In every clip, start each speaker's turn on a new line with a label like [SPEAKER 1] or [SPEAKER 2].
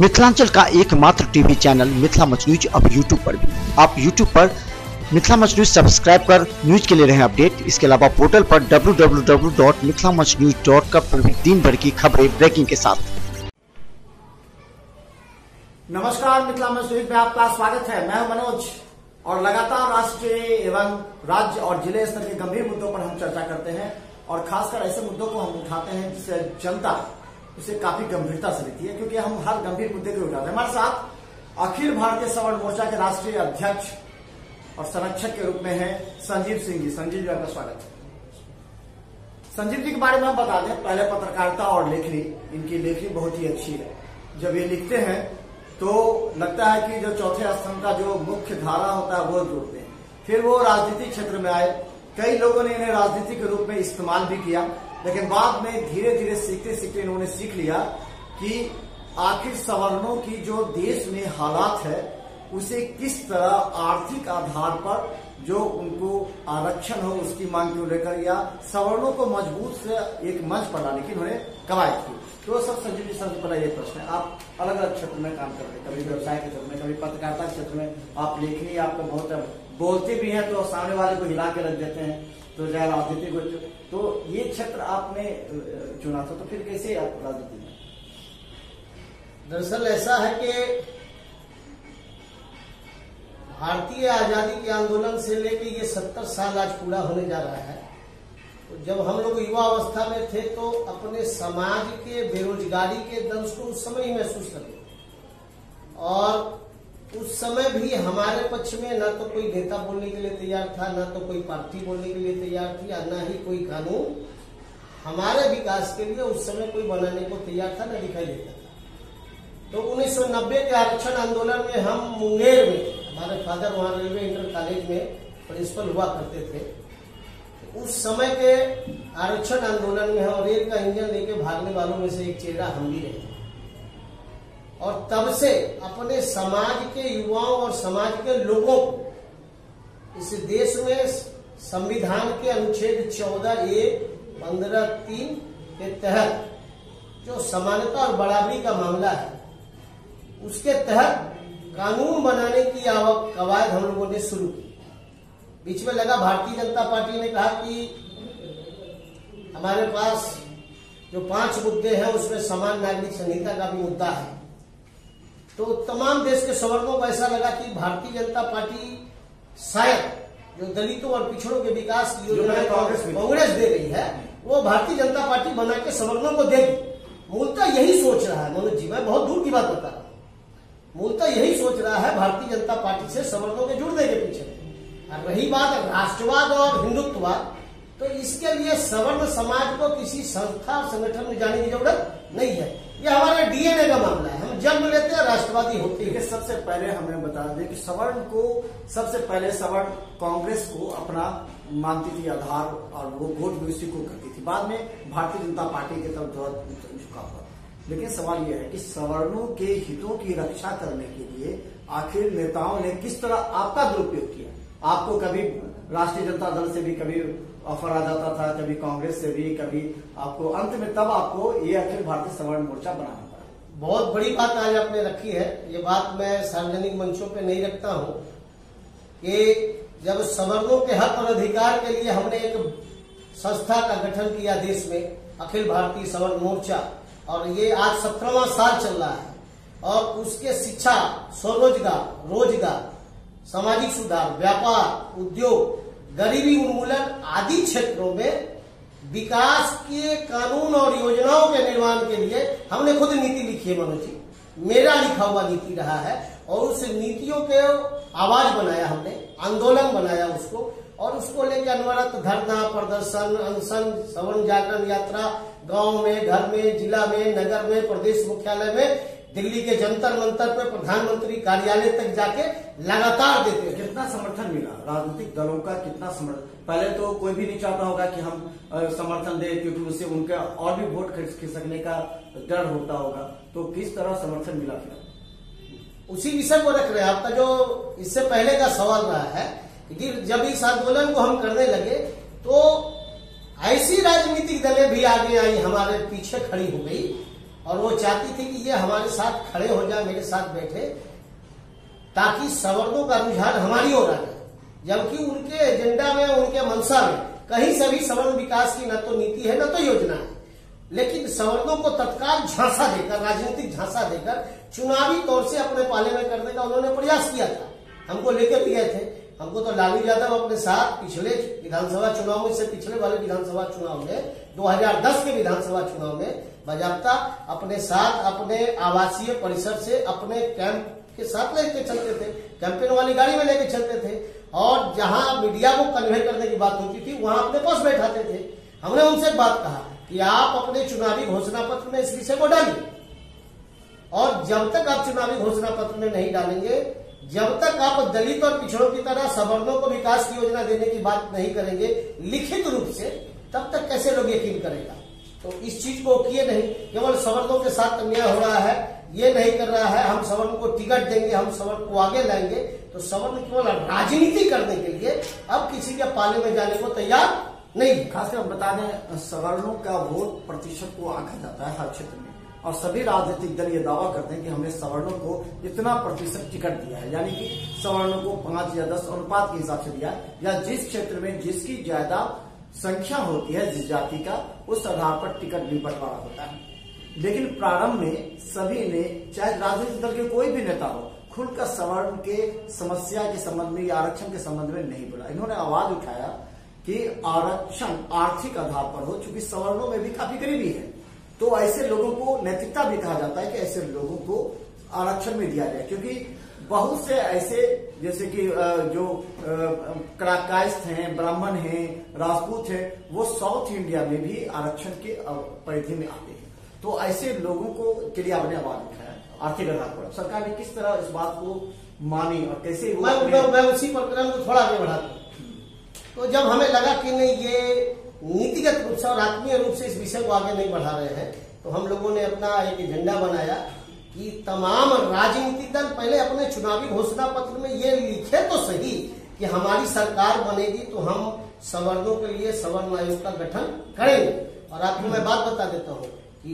[SPEAKER 1] मिथिलांचल का एकमात्र TV channel Mithila much news अब यूट्यूब पर भी। आप यूट्यूब पर मिथिला मच न्यूज सब्सक्राइब कर न्यूज के लिए रहें अपडेट। इसके अलावा पोर्टल पर www.mithilamachnews.com पर भी दिन भर की खबरें ब्रेकिंग के साथ।
[SPEAKER 2] नमस्कार, मिथिला मच न्यूज में आपका स्वागत है। मैं हूं मनोज और लगातार राष्ट्रीय एवं राज्य और जिले स्तर के गंभीर मुद्दों पर हम चर्चा करते हैं और खासकर ऐसे मुद्दों को हम उठाते हैं जिससे जनता उसे काफी गंभीरता से लेती है, क्योंकि हम हर गंभीर मुद्दे को उठाते हैं। हमारे साथ अखिल भारतीय सवर्ण मोर्चा के राष्ट्रीय अध्यक्ष और संरक्षक के रूप में है संजीव सिंह जी। संजीव जी, आपका स्वागत है। संजीव जी के बारे में हम बता दें, पहले पत्रकारिता और लेखनी, इनकी लेखनी बहुत ही अच्छी है। जब ये लिखते हैं तो लगता है कि जो चौथे स्तंभ का जो मुख्य धारा होता है वो जोड़ते हैं। फिर वो राजनीतिक क्षेत्र में आए, कई लोगों ने इन्हें राजनीति के रूप में इस्तेमाल भी किया, लेकिन बाद में धीरे धीरे सीखते सीखते इन्होंने सीख लिया कि आखिर सवर्णों की जो देश में हालात है उसे किस तरह आर्थिक आधार पर जो उनको आरक्षण हो उसकी मांग को लेकर या सवर्णों को मजबूत से एक मंच पर लाने की इन्होंने कवायद की। तो सब संजीव जी, सबसे पहला ये प्रश्न है, आप अलग अलग क्षेत्र में काम करते हैं, कभी व्यवसाय के क्षेत्र में, कभी पत्रकारिता के क्षेत्र में, आप लेखनी आपको बहुत बोलते भी हैं तो सामने वाले को हिला के रख देते हैं, तो चाहे राजनीति को, तो ये क्षेत्र आपने चुना था, तो फिर कैसे आप राजनीति में?
[SPEAKER 3] दरअसल ऐसा है कि भारतीय आजादी के आंदोलन से लेकर ये 70 साल आज पूरा होने जा रहा है। तो जब हम लोग युवा अवस्था में थे तो अपने समाज के बेरोजगारी के दंश को उस समय ही महसूस करते, और उस समय भी हमारे पक्ष में न तो कोई नेता बोलने के लिए तैयार था, न तो कोई पार्टी बोलने के लिए तैयार थी, और न ही कोई कानून हमारे विकास के लिए उस समय कोई बनाने को तैयार था, न दिखाई देता था। तो 1990 के आरक्षण आंदोलन में हम मुंगेर में, हमारे फादर वहां रेलवे इंटर कॉलेज में प्रिंसिपल हुआ करते थे, उस समय के आरक्षण आंदोलन में हम रेल का इंजन लेके भागने वालों में से एक चेहरा हम भी रहे, और तब से अपने समाज के युवाओं और समाज के लोगों को इस देश में संविधान के अनुच्छेद 14(a), 15(3) के तहत जो समानता और बराबरी का मामला है उसके तहत कानून बनाने की कवायद हम लोगों ने शुरू की। बीच में लगा भारतीय जनता पार्टी ने कहा कि हमारे पास जो 5 मुद्दे हैं उसमें समान नागरिक संहिता का भी मुद्दा है। तो तमाम देश के सवर्णों को ऐसा लगा कि भारतीय जनता पार्टी शायद जो दलितों और पिछड़ों के विकास की योजना कांग्रेस दे रही है वो भारतीय जनता पार्टी बना के सवर्णों को देगी। मूलतः यही सोच रहा है मनोज जी, मैं बहुत दूर की बात बता रहा हूं, मूलतः यही सोच रहा है भारतीय जनता पार्टी से सवर्णों के जुड़ने के पीछे। और रही बात राष्ट्रवाद और हिंदुत्ववाद, तो इसके लिए सवर्ण समाज को किसी संस्था संगठन में जाने की जरूरत नहीं है। ये हमारे डीएनए का मामला है, हम जन्म लेते हैं राष्ट्रवादी होते हैं।
[SPEAKER 2] सबसे पहले हमें बता दें कि सवर्ण को सबसे पहले सवर्ण कांग्रेस को अपना मानती थी आधार, और वो वोट भी उसी को करती थी। बाद में भारतीय जनता पार्टी की तरफ झुका हुआ। लेकिन सवाल यह है कि सवर्णों के हितों की रक्षा करने के लिए आखिर नेताओं ने किस तरह आपका दुरुपयोग किया? आपको कभी राष्ट्रीय जनता दल से भी कभी ऑफर आ जाता था, कभी कांग्रेस से भी, कभी आपको अंत में तब आपको ये अखिल भारतीय सवर्ण मोर्चा बनाना पड़ा।
[SPEAKER 3] बहुत बड़ी बात आज आपने रखी है। ये बात मैं सार्वजनिक मंचों पे नहीं रखता हूं कि जब सवर्णों के हक और अधिकार के लिए हमने एक संस्था का गठन किया देश में, अखिल भारतीय सवर्ण मोर्चा, और ये आज 17वां साल चल रहा है, और उसके शिक्षा, स्वरोजगार, रोजगार, सामाजिक सुधार, व्यापार, उद्योग, गरीबी उन्मूलन आदि क्षेत्रों में विकास के कानून और योजनाओं के निर्माण के लिए हमने खुद नीति लिखी है मनोज जी। मेरा लिखा हुआ नीति रहा है, और उस नीतियों के आवाज बनाया हमने, आंदोलन बनाया उसको, और उसको लेकर अनवरत धरना, प्रदर्शन, अनशन, सवर्ण जागरण यात्रा, गांव में, घर में, जिला में, नगर में, प्रदेश मुख्यालय में, दिल्ली के जंतर मंतर पे, प्रधानमंत्री कार्यालय तक जाके लगातार देते हैं।
[SPEAKER 2] कितना समर्थन मिला राजनीतिक दलों का? कितना समर्थन? पहले तो कोई भी नहीं चाहता होगा कि हम समर्थन दें, क्योंकि उससे उनका और भी वोट खिसकने का डर होता होगा। तो किस तरह समर्थन मिला? फिर
[SPEAKER 3] उसी विषय को रख रहे हैं। आपका जो इससे पहले का सवाल रहा है कि जब इस आंदोलन को हम करने लगे तो ऐसी राजनीतिक दलें भी आगे आई, हमारे पीछे खड़ी हो गई और वो चाहती थी कि ये हमारे साथ खड़े हो जाए, मेरे साथ बैठे, ताकि सवर्णों का रुझान हमारी ओर आ जाए। जबकि उनके एजेंडा में, उनके मंशा में कहीं से भी सवर्ण विकास की न तो नीति है न तो योजना है। लेकिन सवर्णों को तत्काल झांसा देकर, राजनीतिक झांसा देकर चुनावी तौर से अपने पाले में करने का उन्होंने प्रयास किया था। हमको लेकर भी गए थे। हमको तो लालू यादव अपने साथ पिछले विधानसभा चुनाव में से पिछले वाले विधानसभा चुनाव में 2010 के विधानसभा चुनाव में बाजाप्ता अपने साथ अपने आवासीय परिसर से अपने कैंप के साथ लेके चलते थे, कैंपेन वाली गाड़ी में लेके चलते थे, और जहां मीडिया को कन्वे करने की बात होती थी वहां अपने पास बैठाते थे। हमने उनसे एक बात कहा कि आप अपने चुनावी घोषणा पत्र में इस विषय को डालिए, और जब तक आप चुनावी घोषणा पत्र में नहीं डालेंगे, जब तक आप दलित और पिछड़ों की तरह सवर्णों को विकास की योजना देने की बात नहीं करेंगे लिखित रूप से, तब तक कैसे लोग यकीन करेगा। तो इस चीज को किए नहीं, केवल सवर्णों के साथ अन्याय हो रहा है, ये नहीं कर रहा है, हम सवर्ण को टिकट देंगे, हम सवर्ण को आगे लाएंगे। तो सवर्ण केवल राजनीति करने के लिए अब किसी के पाले में जाने को तैयार नहीं।
[SPEAKER 2] खासकर हम बता दें, सवर्णों का वोट प्रतिशत को आंका जाता है हर क्षेत्र में, और सभी राजनीतिक दल ये दावा करते हैं कि हमने सवर्णों को इतना प्रतिशत टिकट दिया है, यानी कि सवर्णों को 5 या 10 अनुपात के हिसाब से दिया, या जिस क्षेत्र में जिसकी ज्यादा संख्या होती है जिस जाति का, उस आधार पर टिकट भी बंटवारा होता है। लेकिन प्रारंभ में सभी ने, चाहे राजनीतिक दल के कोई भी नेता हो, खुलकर सवर्ण के समस्या के संबंध में या आरक्षण के संबंध में नहीं बोला। इन्होंने आवाज उठाया कि आरक्षण आर्थिक आधार पर हो, चूंकि सवर्णों में भी काफी गरीबी है, तो ऐसे लोगों को नैतिकता भी कहा जाता है कि ऐसे लोगों को आरक्षण में दिया जाए। क्योंकि बहुत से ऐसे, जैसे कि जो कायस्थ हैं, ब्राह्मण हैं, राजपूत हैं, वो साउथ इंडिया में भी आरक्षण के परिधि में आते हैं। तो ऐसे लोगों को के लिए आपने आवाज उठाया आर्थिक आधार पर। सरकार ने किस तरह इस बात को मानी और कैसे?
[SPEAKER 3] मैं उसी प्रकरण को थोड़ा आगे बढ़ाता हूँ। तो जब हमें लगा कि नहीं, ये नीतिगत रूप से और आत्मीय रूप से इस विषय को आगे नहीं बढ़ा रहे हैं, तो हम लोगों ने अपना एक एजेंडा बनाया कि तमाम राजनीतिक दल पहले अपने चुनावी घोषणा पत्र में ये लिखे तो सही कि हमारी सरकार बनेगी तो हम सवर्णों के लिए सवर्ण आयोग का गठन करेंगे। और आपको मैं बात बता देता हूँ कि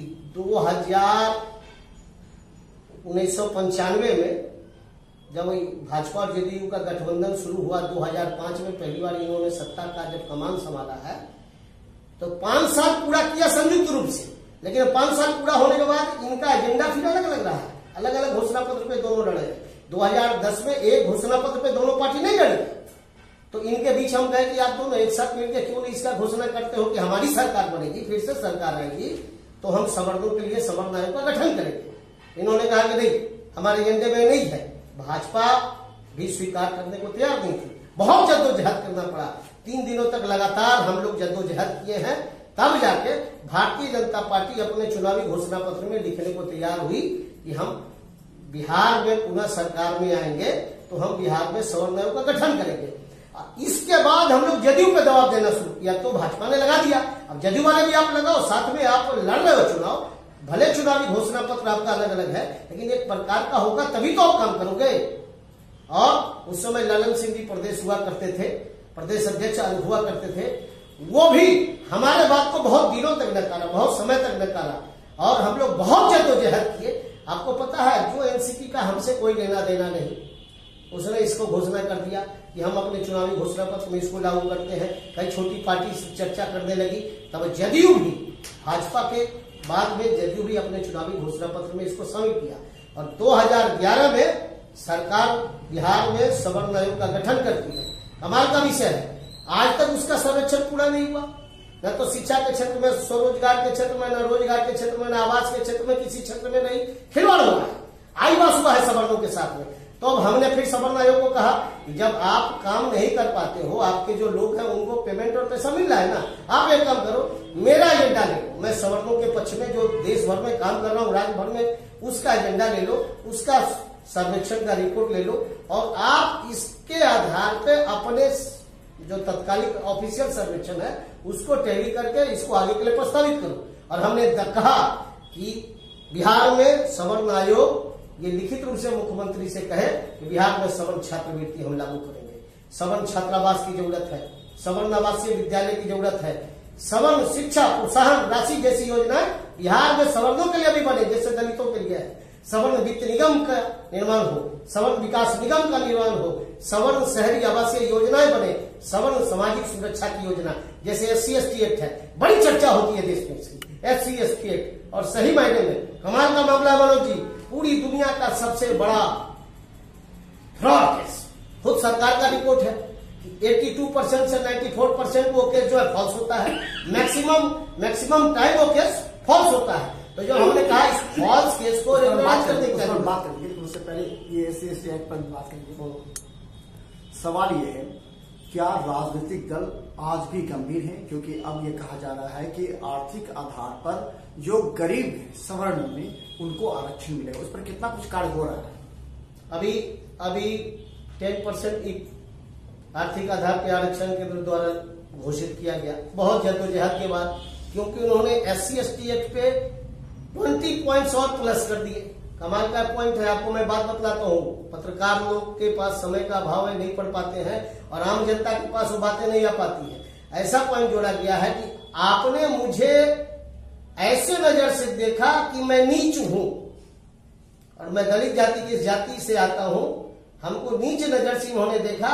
[SPEAKER 3] 1995 में जब भाजपा और जेडीयू का गठबंधन शुरू हुआ, 2005 में पहली बार इन्होंने सत्ता का जब कमान संभाला है, तो 5 साल पूरा किया संयुक्त रूप से। लेकिन 5 साल पूरा होने के बाद इनका एजेंडा फिर अलग अलग रहा है, अलग अलग घोषणा पत्र पे दोनों लड़े। 2010 में एक घोषणा पत्र पे दोनों पार्टी नहीं लड़ी, तो इनके बीच हम कहे कि आप दोनों एक साथ मिलकर क्यों नहीं इसका घोषणा करते हो कि हमारी सरकार बनेगी, फिर से सरकार आएगी तो हम सवर्णों के लिए सवर्ण आयोग का गठन करेंगे। इन्होंने कहा कि नहीं, हमारे एजेंडे में नहीं है। भाजपा भी स्वीकार करने को तैयार नहीं थी, बहुत जद्दोजहद करना पड़ा। 3 दिनों तक लगातार हम लोग जद्दोजहद किए हैं, तब जाके भारतीय जनता पार्टी अपने चुनावी घोषणा पत्र में लिखने को तैयार हुई कि हम बिहार में पुनः सरकार में आएंगे तो हम बिहार में सवर्ण आयोग का गठन करेंगे। इसके बाद हम लोग जदयू पे दबाव देना शुरू किया, तो भाजपा ने लगा दिया। अब जदयू वाले भी आप लगाओ, साथ में आप लड़ रहे हो चुनाव, भले चुनावी घोषणा पत्र आपका अलग अलग है, लेकिन एक प्रकार का होगा तभी तो आप काम करोगे। और उस समय ललन सिंह जी प्रदेश हुआ करते थे, प्रदेश अध्यक्ष हुआ करते थे, वो भी हमारे बात को बहुत दिनों तक नकारा, बहुत समय तक नकारा, और हम लोग बहुत जद्दोजहद किए। आपको पता है, जो एनसीपी का हमसे कोई लेना देना नहीं, उसने इसको घोषणा कर दिया कि हम अपने चुनावी घोषणा पत्र में इसको लागू करते हैं। कई छोटी पार्टी चर्चा करने लगी, तब जदयू भी, भाजपा के बाद में जदयू भी अपने चुनावी घोषणा पत्र में इसको शामिल किया। और 2011 में सरकार बिहार में सवर्ण आयोग का गठन करती है। कमाल का विषय है, आज तक उसका सर्वेक्षण पूरा नहीं हुआ। न तो शिक्षा के क्षेत्र में, स्वरोजगार के क्षेत्र में, न रोजगार के क्षेत्र में, न आवास के क्षेत्र में, किसी क्षेत्र में नहीं खिलवाड़ हुआ है, आईवास हुआ है सवर्णों के साथ में। तो अब हमने फिर सवर्ण आयोग को कहा कि जब आप काम नहीं कर पाते हो, आपके जो लोग हैं उनको पेमेंट और पैसा मिल रहा है ना, आप एक काम करो, मेरा एजेंडा ले लो, मैं सवर्णों के पक्ष में जो देश भर में काम कर रहा हूँ, राज्य भर में, उसका एजेंडा ले लो, उसका सर्वेक्षण का रिपोर्ट ले लो, और आप इसके आधार पे अपने जो तत्कालिक ऑफिशियल सर्वेक्षण है उसको टैली करके इसको आगे के लिए प्रस्तावित करो। और हमने कहा कि बिहार में सवर्ण आयोग ये लिखित रूप से मुख्यमंत्री से कहे कि बिहार में सवर्ण छात्रवृत्ति हम लागू करेंगे, सवर्ण छात्रावास की जरूरत है, सवर्ण आवासीय विद्यालय की जरूरत है, सवर्ण शिक्षा प्रोत्साहन राशि जैसी योजनाएं बिहार में सवर्णों के लिए भी बने, जैसे दलितों के लिए है। सवर्ण वित्त निगम का निर्माण हो, सवर्ण विकास निगम का निर्माण हो, सवर्ण शहरी आवासीय योजनाएं बने, सवर्ण सामाजिक सुरक्षा की योजना, जैसे SC/ST एक्ट है, बड़ी चर्चा होती है देश में इसकी, SC/ST एक्ट। और सही मायने में कमाल का मामला मनोज जी, पूरी दुनिया का सबसे बड़ा फ्रॉड केस, खुद सरकार का रिपोर्ट है कि 82% से 94% वो केस जो है फॉल्स होता है, मैक्सिमम टाइम वो केस फॉल्स होता है। तो जो हमने कहा इस फॉल्स केस को रेगुलराइज करने की
[SPEAKER 2] बात करेंगे, लेकिन उससे पहले ये SC/ST एक्ट पर बात करेंगे। सवाल ये है, क्या राजनीतिक दल आज भी गंभीर है? क्योंकि अब ये कहा जा रहा है कि आर्थिक आधार पर जो गरीब है सवर्ण में, उनको आरक्षण मिलेगा। उस पर कितना कुछ कार्य हो रहा है?
[SPEAKER 3] अभी 10% आर्थिक आधार के आरक्षण के द्वारा घोषित किया गया, बहुत जद्दोजहद के बाद, क्योंकि उन्होंने SC/ST एक्ट पे 20 पॉइंट्स और प्लस कर दिए। कमाल का पॉइंट है, आपको मैं बात बतलाता हूँ, पत्रकार लोग के पास समय का अभाव है, नहीं पढ़ पाते हैं, और आम जनता के पास वो बातें नहीं आ पाती है। ऐसा पॉइंट जोड़ा गया है कि आपने मुझे ऐसे नजर से देखा कि मैं नीच हूं, और मैं दलित जाति की जाति से आता हूं, हमको नीच नजर से उन्होंने देखा,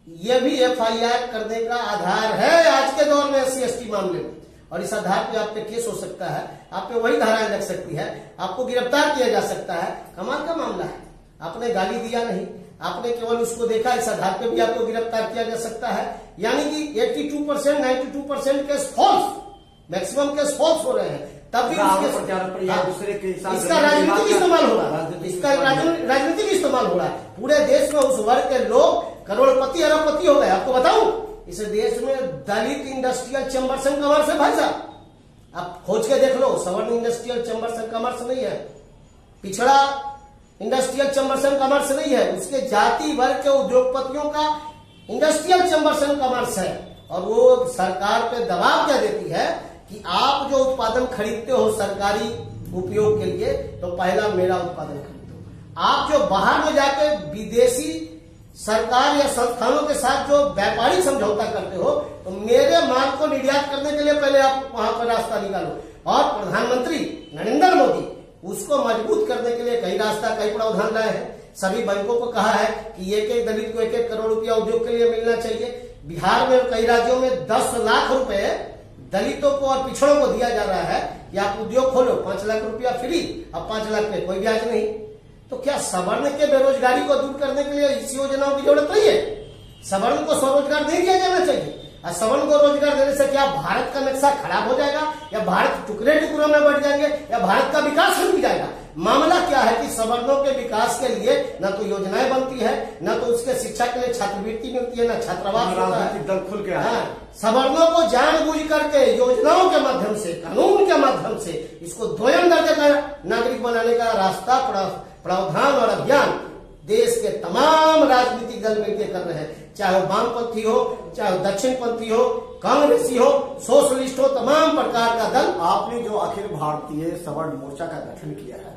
[SPEAKER 3] यह भी FIR करने का आधार है आज के दौर में SC/ST मामले में। और इस आधार पे आप पे केस हो सकता है, आप पे वही धाराएं लग सकती है, आपको गिरफ्तार किया जा सकता है। कमाल का मामला है, आपने गाली दिया नहीं, आपने केवल उसको देखा, इस आधार पे भी आपको गिरफ्तार किया जा सकता है। यानी कि 82% 92% case falls, maximum case falls हो रहे हैं, तब भी
[SPEAKER 2] दूसरे के
[SPEAKER 3] इसका राजनीतिक इस्तेमाल हो रहा है, इसका राजनीतिक इस्तेमाल हो रहा है। पूरे देश में उस वर्ग के लोग करोड़पति अरबपति हो गए। आपको बताऊं, इस देश में दलित इंडस्ट्रियल चैम्बर्स एंड कॉमर्स है भाई साहब, आप खोज के देख लो, सवर्ण इंडस्ट्रियल चैम्बर्स एंड कॉमर्स नहीं है, पिछड़ा इंडस्ट्रियल चैम्बर्स एंड कॉमर्स नहीं है, उसके जाति वर्ग के उद्योगपतियों का इंडस्ट्रियल चैम्बर्स एंड कॉमर्स है। और वो सरकार पे दबाव क्या देती है कि आप जो उत्पादन खरीदते हो सरकारी उपयोग के लिए, तो पहला मेरा उत्पादन खरीदो। आप जो बाहर में जाके विदेशी सरकार या संस्थानों के साथ जो व्यापारिक समझौता करते हो, तो मेरे माल को निर्यात करने के लिए पहले आप वहां पर रास्ता निकालो। और प्रधानमंत्री नरेंद्र मोदी उसको मजबूत करने के लिए कई प्रावधान लाए हैं। सभी बैंकों को कहा है कि एक दलित को 1-1 करोड़ रुपया उद्योग के लिए मिलना चाहिए। बिहार में कई राज्यों में 10 लाख रुपए दलितों को और पिछड़ों को दिया जा रहा है कि आप उद्योग खोलो, 5 लाख रुपया फ्री, अब 5 लाख पे कोई ब्याज नहीं। तो क्या सवर्ण के बेरोजगारी को दूर करने के लिए इस योजनाओं की जरूरत नहीं है? सवर्ण को स्वरोजगार नहीं दिया जाना चाहिए? और सवर्ण को रोजगार देने से क्या भारत का नक्शा खराब हो जाएगा, या भारत टुकड़े टुकड़ों में बढ़ जाएंगे, या भारत का विकास रुक जाएगा? मामला क्या है कि सवर्णों के विकास के लिए न तो योजनाएं बनती है, न तो उसके शिक्षा के लिए छात्रवृत्ति मिलती है, न छात्रावास होता है।
[SPEAKER 2] दल खुल के
[SPEAKER 3] सवर्णों को जानबूझ करके योजनाओं के माध्यम से, कानून के माध्यम से इसको दोयम दर्जे का नागरिक बनाने का रास्ता, प्रावधान और अभियान देश के तमाम राजनीतिक दल मिलकर कर रहे हैं, चाहे वो वामपंथी हो, चाहे वो दक्षिणपंथी हो, कांग्रेसी हो, सोशलिस्ट हो, तमाम प्रकार का दल।
[SPEAKER 2] आपने जो अखिल भारतीय सवर्ण मोर्चा का गठन किया है,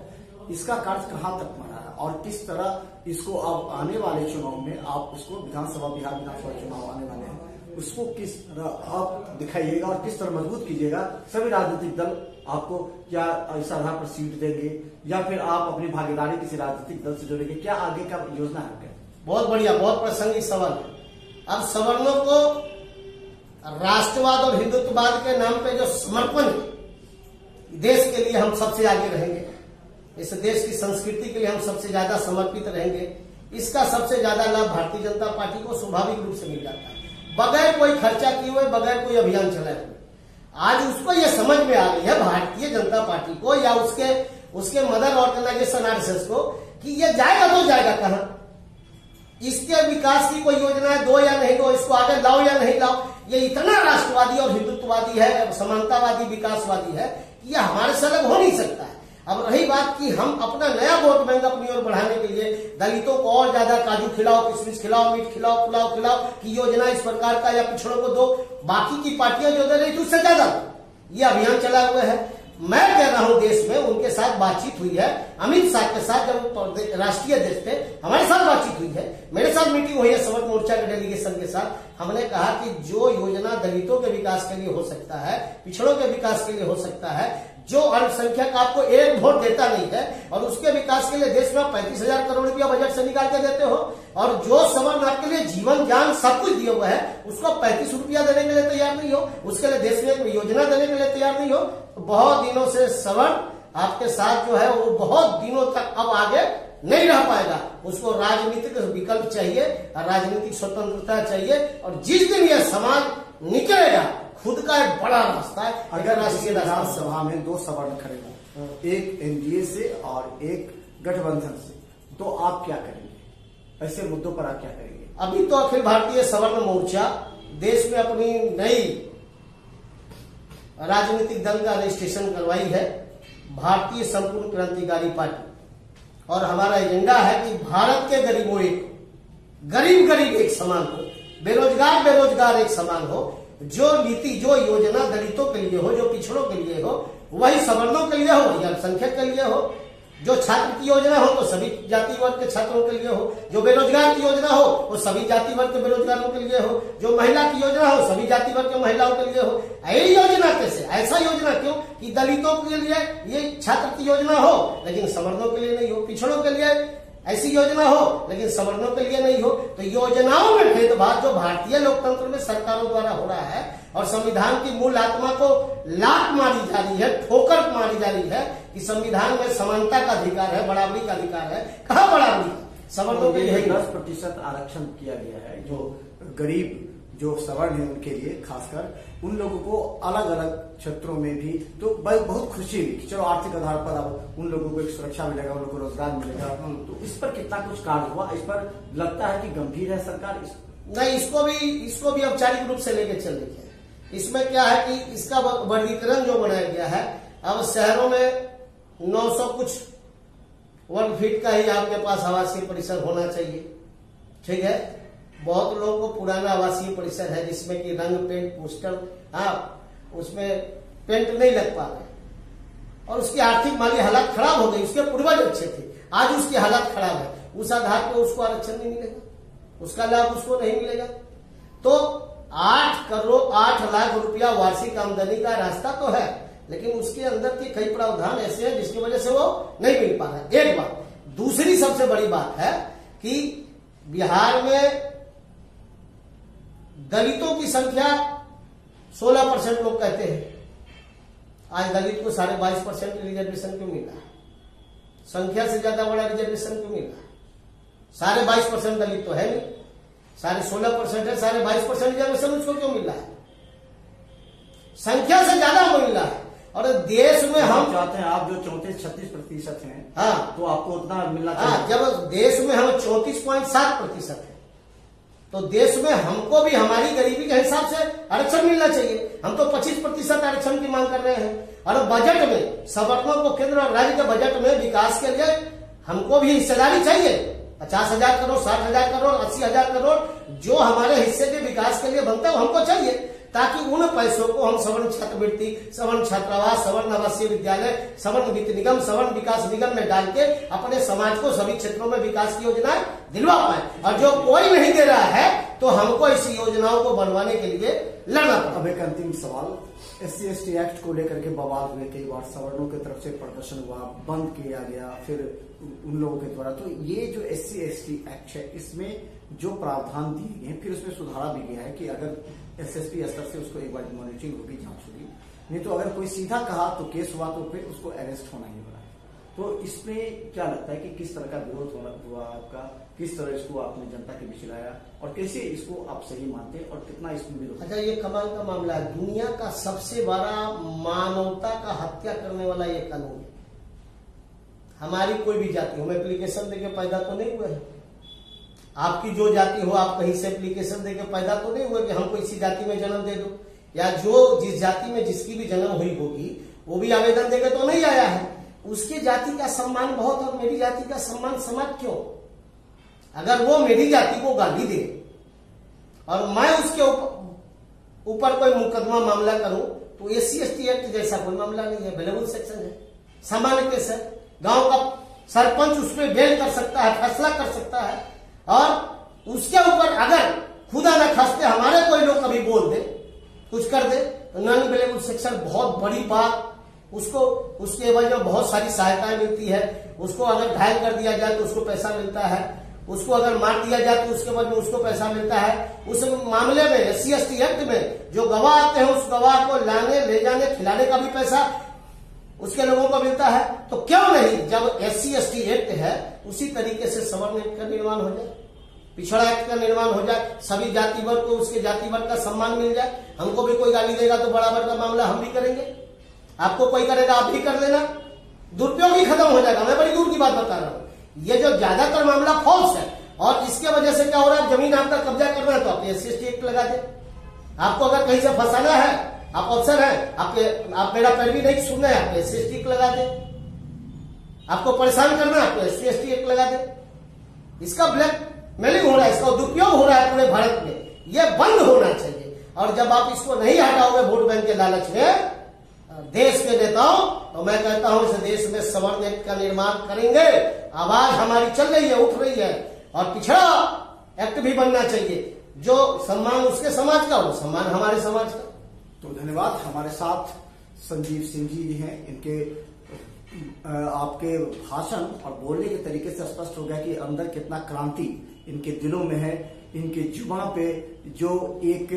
[SPEAKER 2] इसका कार्य कहाँ तक बढ़ा है और किस तरह इसको अब आने वाले चुनाव में आप उसको बिहार विधानसभा चुनाव आने वाले हैं, उसको किस तरह आप दिखाइएगा और किस तरह मजबूत कीजिएगा? सभी राजनीतिक दल आपको क्या इस आधार पर सीट देंगे, या फिर आप अपनी भागीदारी किसी राजनीतिक दल से जोड़ेंगे? क्या आगे का योजना है?
[SPEAKER 3] बहुत बढ़िया, बहुत प्रासंगिक सवाल है। अब सवर्णों को राष्ट्रवाद और हिंदुत्ववाद के नाम पे जो समर्पण, देश के लिए हम सबसे आगे रहेंगे, इस देश की संस्कृति के लिए हम सबसे ज्यादा समर्पित रहेंगे, इसका सबसे ज्यादा लाभ भारतीय जनता पार्टी को स्वाभाविक रूप से मिल जाता है, बगैर कोई खर्चा किए हुए, बगैर कोई अभियान चलाए हुए। आज उसको यह समझ में आ गई है भारतीय जनता पार्टी को, या उसके मदर ऑर्गेनाइजेशन RSS को, कि ये जाएगा तो जाएगा कहां? इसके विकास की कोई योजना दो या नहीं दो, इसको आगे लाओ या नहीं लाओ, ये इतना राष्ट्रवादी और हिंदुत्ववादी है, समानतावादी, विकासवादी है कि ये हमारे से अलग हो नहीं सकता है। अब रही बात कि हम अपना नया वोट बैंक अपनी ओर बढ़ाने के लिए दलितों को और ज्यादा काजू खिलाओ, किशमिश खिलाओ, मीट खिलाओ, पुलाव खिलाओ कि योजना इस प्रकार का, या पिछड़ों को दो, बाकी की पार्टियां जो दे रही थी उससे ज्यादा ये अभियान चला हुआ है। मैं कह रहा हूं देश में उनके साथ बातचीत हुई है, अमित शाह के साथ जब वो राष्ट्रीय अध्यक्ष थे हमारे साथ बातचीत हुई है, मेरे साथ मीटिंग हुई है सवर्ण मोर्चा के डेलीगेशन के साथ। हमने कहा कि जो योजना दलितों के विकास के लिए हो सकता है, पिछड़ों के विकास के लिए हो सकता है, जो अल्पसंख्यक आपको एक वोट देता नहीं है और उसके विकास के लिए देश में 35,000 करोड़ रुपया बजट से निकाल के देते हो, और जो सवर्ण आपके लिए जीवन ज्ञान सब कुछ दिया हुआ है उसको 35 रुपया देने के लिए तैयार नहीं हो, उसके लिए देश में एक योजना देने के लिए तैयार नहीं हो, तो बहुत दिनों से सवर्ण आपके साथ जो है वो बहुत दिनों तक अब आगे नहीं रह पाएगा। उसको राजनीतिक विकल्प चाहिए, राजनीतिक स्वतंत्रता चाहिए, और जिस दिन यह समाज निकलेगा खुद का एक बड़ा रास्ता है।
[SPEAKER 2] अगर राष्ट्रीय विधानसभा में दो सवर्ण खड़े हों, एक एनडीए से और एक गठबंधन से, तो आप क्या करेंगे? ऐसे मुद्दों पर आप क्या करेंगे?
[SPEAKER 3] अभी तो अखिल भारतीय सवर्ण मोर्चा देश में अपनी नई राजनीतिक दल का रजिस्ट्रेशन करवाई है, भारतीय संपूर्ण क्रांतिकारी पार्टी, और हमारा एजेंडा है कि भारत के गरीबों गरीब एक समान हो, बेरोजगार एक समान हो, जो नीति जो योजना दलितों के लिए हो, जो पिछड़ों के लिए हो वही सवर्णों के लिए हो, वही अल्पसंख्यक के लिए हो, जो छात्र की योजना हो तो सभी जाति वर्ग के छात्रों के लिए हो, जो बेरोजगार की योजना हो वो सभी जाति वर्ग के बेरोजगारों के लिए हो, जो महिला की योजना हो सभी जाति वर्ग के महिलाओं के लिए हो। यही योजना कैसे, ऐसा योजना क्यों कि दलितों के लिए ये छात्र की योजना हो लेकिन सवर्णों के लिए नहीं हो, पिछड़ों के लिए ऐसी योजना हो लेकिन सवर्णों के लिए नहीं हो। तो योजनाओं में भेदभाव जो भारतीय लोकतंत्र में सरकारों द्वारा हो रहा है और संविधान की मूल आत्मा को लात मारी जा रही है, ठोकर मारी जा रही है कि संविधान में समानता का अधिकार है, बराबरी का अधिकार है। कहाँ बराबरी? सवर्णों के लिए
[SPEAKER 2] 10% आरक्षण किया गया है, जो गरीब जो सवर्ण है उनके लिए, खासकर उन लोगों को अलग अलग क्षेत्रों में भी तो बहुत खुशी हुई कि चलो आर्थिक आधार पर अब उन लोगों को एक सुरक्षा मिलेगा, उन लोगों को रोजगार मिलेगा। तो इस पर कितना कुछ कार्य हुआ? इस पर लगता है कि गंभीर है सरकार?
[SPEAKER 3] नहीं, इसको भी औपचारिक रूप से लेके चल रही है। इसमें क्या है कि इसका वर्गीकरण जो बनाया गया है, अब शहरों में 900 कुछ वर्ग फीट का ही आपके पास आवासीय परिसर होना चाहिए, ठीक है। बहुत लोगों को पुराना आवासीय परिसर है जिसमें कि रंग पेंट पोस्टर उसमें पेंट नहीं लग पा रहे और उसकी आर्थिक माली हालत खराब हो गई। उसके पूर्वज अच्छे थे, आज उसकी हालत खराब है, उस आधार पर उसको आरक्षण नहीं मिलेगा, उसका लाभ उसको नहीं मिलेगा। तो 8 लाख रुपया वार्षिक आमदनी का रास्ता तो है, लेकिन उसके अंदर के कई प्रावधान ऐसे हैं जिसकी वजह से वो नहीं मिल पा रहा है। एक बात। दूसरी सबसे बड़ी बात है कि बिहार में दलितों की संख्या 16% लोग कहते हैं। आज दलित को 22.5% रिजर्वेशन क्यों मिल रहा है? संख्या से ज्यादा बड़ा रिजर्वेशन क्यों मिल रहा है? 22.5% दलित तो है नहीं, 16% है, 22.5% रिजर्वेशन उसको क्यों मिल रहा है? संख्या से ज्यादा मिल रहा है। और देश में हम
[SPEAKER 2] चाहते हैं आप जो 34-36% हैं,
[SPEAKER 3] हाँ,
[SPEAKER 2] तो आपको उतना मिलना चाहिए।
[SPEAKER 3] जब देश में हम 34.7% है तो देश में हमको भी हमारी गरीबी के हिसाब से आरक्षण मिलना चाहिए। हम तो 25% आरक्षण की मांग कर रहे हैं। और बजट में सवर्णों को केंद्र और राज्य के बजट में विकास के लिए हमको भी हिस्सेदारी चाहिए। 50,000 करोड़, 60,000 करोड़, 80,000 करोड़ जो हमारे हिस्से के विकास के लिए बनता है हमको चाहिए, ताकि उन पैसों को हम सवर्ण छात्रवृत्ति, सवर्ण छात्रावास, सवर्ण आवासीय विद्यालय, सवर्ण वित्त निगम, सवर्ण विकास निगम में डाल के अपने समाज को सभी क्षेत्रों में विकास की योजनाएं दिलवा पाए। और जो कोई नहीं दे रहा है तो हमको इस योजनाओं को बनवाने के लिए लड़ना पड़ा।
[SPEAKER 2] अब एक अंतिम सवाल, SC/ST एक्ट को लेकर के बवाल हुए, कई बार सवर्णों की तरफ से प्रदर्शन हुआ, बंद किया गया फिर उन लोगों के द्वारा। तो ये जो SC/ST एक्ट है इसमें जो प्रावधान दिए गए हैं फिर उसमें सुधारा भी गया है कि अगर SSP स्तर से उसको एक बार मॉनिटरिंग होगी, जांच होगी, नहीं तो अगर कोई सीधा कहा तो केस हुआ तो फिर उसको अरेस्ट होना ही होगा। तो इसमें क्या लगता है कि किस तरह का विरोध हुआ आपका, किस तरह इसको आपने जनता के बीच लाया और कैसे इसको आप सही मानते और कितना इसमें विरोध?
[SPEAKER 3] अच्छा, ये कमाल का मामला है। दुनिया का सबसे बड़ा मानवता का हत्या करने वाला ये कानून है। हमारी कोई भी जाति, हम एप्लीकेशन देके पैदा तो नहीं हुए हैं। आपकी जो जाति हो, आप कहीं से एप्लीकेशन देके पैदा तो नहीं हुए कि हमको इसी जाति में जन्म दे दो, या जो जिस जाति में जिसकी भी जन्म हुई होगी वो भी आवेदन देके तो नहीं आया है। उसकी जाति का सम्मान बहुत और मेरी जाति का सम्मान समाप्त क्यों? अगर वो मेरी जाति को गाली दे और मैं उसके ऊपर कोई मुकदमा मामला करूं तो SC/ST एक्ट जैसा कोई मामला नहीं है, अवेलेबल सेक्शन है, सामान्य केस है। गांव का सरपंच उस पर बेल कर सकता है, फैसला कर सकता है, और उसके ऊपर अगर खुदा न खास्ते हमारे कोई लोग कभी बोल दे, कुछ कर दे, तो नॉन अवेलेबल सेक्शन बहुत बड़ी बात, उसको उसके एवज में बहुत सारी सहायताएं मिलती है। उसको अगर घायल कर दिया जाए तो उसको पैसा मिलता है, उसको अगर मार दिया जाए तो उसके बाद में उसको पैसा मिलता है। उस मामले में SC/ST एक्ट में जो गवाह आते हैं उस गवाह को लाने, ले जाने, खिलाने का भी पैसा उसके लोगों को मिलता है। तो क्यों नहीं, जब SC/ST एक्ट है उसी तरीके से सवर्ण एक्ट का निर्माण हो जाए, पिछड़ा एक्ट का निर्माण हो जाए, सभी जाति वर्ग को उसके जाति वर्ग का सम्मान मिल जाए। हमको भी कोई गाली देगा तो बराबर का मामला हम भी करेंगे, आपको कोई करेगा आप भी कर देना, दुरुपयोग ही खत्म हो जाएगा। मैं बड़ी दूर की बात बता रहा हूं। ये जो ज्यादातर मामला फॉल्स है, और इसके वजह से क्या हो रहा है, जमीन आपका कब्जा करना है तो आप SC/ST एक्ट लगा दे। आपको अगर कहीं से फंसाना है, आप अफसर है, आप मेरा पैरवी नहीं सुनना है, आप SC/ST एक्ट लगा दे। आपको परेशान करना है, आपको SC/ST एक्ट लगा दे। इसका ब्लैक मेलिंग हो रहा है, इसका दुरुपयोग हो रहा है पूरे भारत में, ये बंद होना चाहिए। और जब आप इसको नहीं हटाओगे वोट बैंक के लालच में देश के नेताओं, तो मैं कहता हूं इस देश में सवर्ण एक्ट का निर्माण करेंगे। आवाज हमारी चल रही है, उठ रही है, और पिछड़ा एक्ट भी बनना चाहिए। जो सम्मान उसके समाज का, वो सम्मान हमारे समाज का।
[SPEAKER 2] तो धन्यवाद। हमारे साथ संजीव सिंह जी हैं। इनके आपके भाषण और बोलने के तरीके से स्पष्ट हो गया कि अंदर कितना क्रांति इनके दिलों में है। इनके जुबान पे जो एक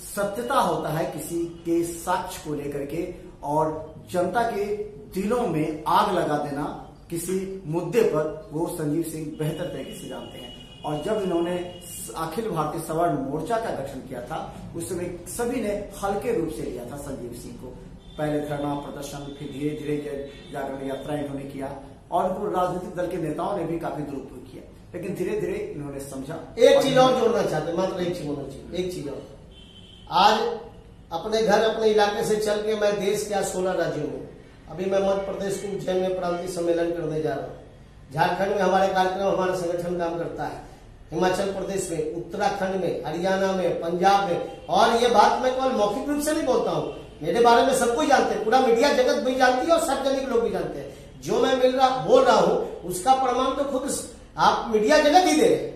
[SPEAKER 2] सत्यता होता है किसी के साक्ष्य को लेकर के, और जनता के दिलों में आग लगा देना किसी मुद्दे पर, वो संजीव सिंह बेहतर तरीके से जानते हैं। और जब इन्होंने अखिल भारतीय सवर्ण मोर्चा का गठन किया था उस समय सभी ने हल्के रूप से लिया था संजीव सिंह को। पहले धरना प्रदर्शन, फिर धीरे धीरे जागरण यात्रा इन्होंने किया, और उनको राजनीतिक दल के नेताओं ने भी काफी दुरुपयोग किया, लेकिन धीरे धीरे इन्होंने समझा।
[SPEAKER 3] एक चीज और जोड़ना चाहते, मात्र एक चीज होना चाहिए, एक चीज और। आज अपने घर, अपने इलाके से चल के मैं देश के 16 राज्यों में, अभी मैं मध्य प्रदेश के उज्जैन में प्रांतीय सम्मेलन करने जा रहा हूँ। झारखंड में हमारे कार्यक्रम, हमारा संगठन काम करता है, हिमाचल प्रदेश में, उत्तराखंड में, हरियाणा में, पंजाब में। और ये बात मैं केवल मौखिक रूप से नहीं बोलता हूँ, मेरे बारे में सब कोई जानते हैं, पूरा मीडिया जगत भी जानती है और सार्वजनिक लोग भी जानते हैं। जो मैं बोल रहा हूँ उसका प्रमाण तो खुद आप मीडिया जगत ही दे रहे।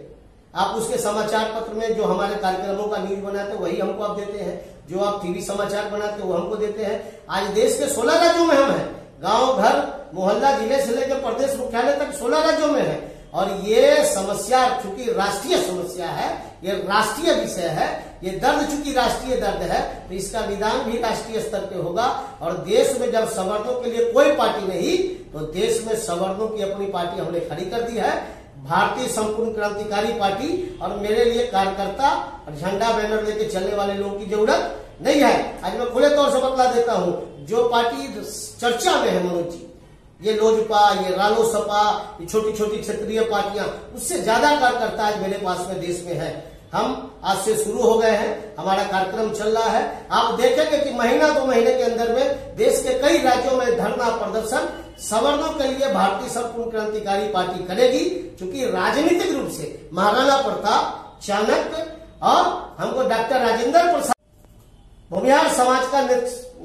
[SPEAKER 3] आप उसके समाचार पत्र में जो हमारे कार्यक्रमों का न्यूज बनाते हैं वही हमको आप देते हैं, जो आप टीवी समाचार बनाते हैं वो हमको देते हैं। आज देश के 16 राज्यों में हम हैं, गांव, घर, मोहल्ला, जिले से लेकर प्रदेश मुख्यालय तक 16 राज्यों में है। और ये समस्या चूंकि राष्ट्रीय समस्या है, ये राष्ट्रीय विषय है, ये दर्द चूंकि राष्ट्रीय दर्द है, तो इसका निदान भी राष्ट्रीय स्तर पे होगा। और देश में जब सवर्णों के लिए कोई पार्टी नहीं, तो देश में सवर्णों की अपनी पार्टी हमने खड़ी कर दी है, भारतीय संपूर्ण क्रांतिकारी पार्टी। और मेरे लिए कार्यकर्ता और झंडा बैनर लेके चलने वाले लोगों की जरूरत नहीं है। आज मैं खुले तौर से बतला देता हूँ, जो पार्टी चर्चा में है मनोज जी, ये लोजपा, ये रालोसपा, ये छोटी छोटी क्षेत्रीय पार्टियां, उससे ज्यादा कार्यकर्ता आज मेरे पास में देश में है। हम आज से शुरू हो गए हैं, हमारा कार्यक्रम चल रहा है। आप देखेंगे कि महीना 2 महीने के अंदर में देश के कई राज्यों में धरना प्रदर्शन सवर्णों के लिए भारतीय संपूर्ण क्रांतिकारी पार्टी करेगी। क्योंकि राजनीतिक रूप से महाराणा प्रताप, चाणक्य और हमको डॉक्टर राजेंद्र प्रसाद, भूमिहार समाज का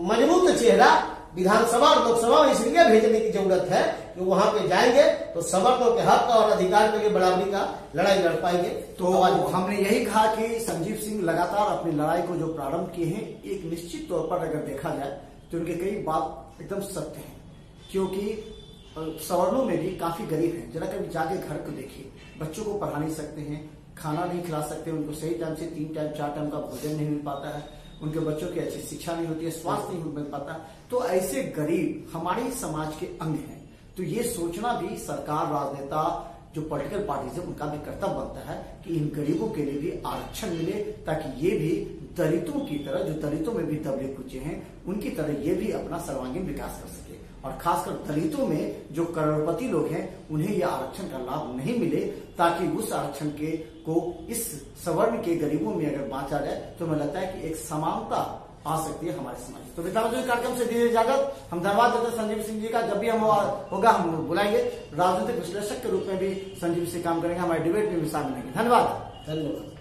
[SPEAKER 3] मजबूत चेहरा विधानसभा और लोकसभा में इसलिए भेजने की जरूरत है कि वहां पे जाएंगे तो सवर्णों के हक और अधिकार के लिए बराबरी का लड़ाई लड़ पाएंगे।
[SPEAKER 2] तो हमने यही कहा कि संजीव सिंह लगातार अपनी लड़ाई को जो प्रारंभ किए हैं, एक निश्चित तौर पर अगर देखा जाए तो उनके कई बात एकदम सत्य है। क्योंकि सवर्णों में भी काफी गरीब है। जरा कभी जाके घर को देखिए, बच्चों को पढ़ा नहीं सकते हैं, खाना नहीं खिला सकते, उनको सही टाइम से 3 टाइम 4 टाइम का भोजन नहीं मिल पाता है, उनके बच्चों की अच्छी शिक्षा नहीं होती है, स्वास्थ्य नहीं मिल पाता। तो ऐसे गरीब हमारे समाज के अंग हैं। तो ये सोचना भी सरकार, राजनेता, जो पॉलिटिकल पार्टीज है, उनका भी कर्तव्य बनता है कि इन गरीबों के लिए भी आरक्षण मिले, ताकि ये भी दलितों की तरह, जो दलितों में भी दबे कुचे हैं, उनकी तरह ये भी अपना सर्वांगीण विकास कर सके। और खासकर दलितों में जो करोड़पति लोग हैं, उन्हें यह आरक्षण का लाभ नहीं मिले, ताकि उस आरक्षण को इस सवर्ण के गरीबों में अगर बांटा जाए तो मुझे लगता है कि एक समानता आ सकती है हमारे समाज। तो मित्रांनो, कार्यक्रम से दीजिए इजाजत। हम धन्यवाद देते हैं संजीव सिंह जी का। जब भी हम होगा हम बुलाएंगे। राजनीतिक विश्लेषक के रूप में भी संजीव सिंह काम करेंगे, हमारे डिबेट में भी शामिल होंगे। धन्यवाद।